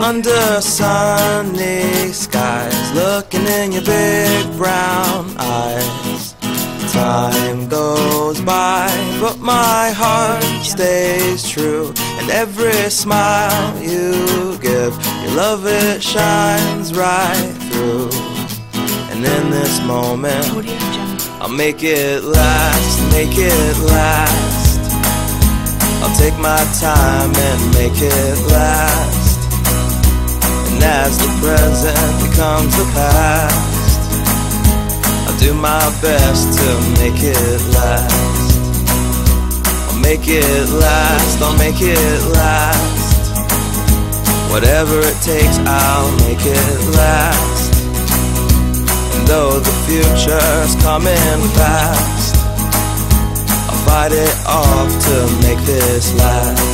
under sunny skies, looking in your big brown eyes. Time goes by, but my heart stays true, and every smile you give, your love, it shines right through. And in this moment, I'll make it last, make it last. I'll take my time and make it last. And as the present becomes the past, I'll do my best to make it last. I'll make it last, I'll make it last. Whatever it takes, I'll make it last. And though the future's coming fast, I'll fight it off to make this last.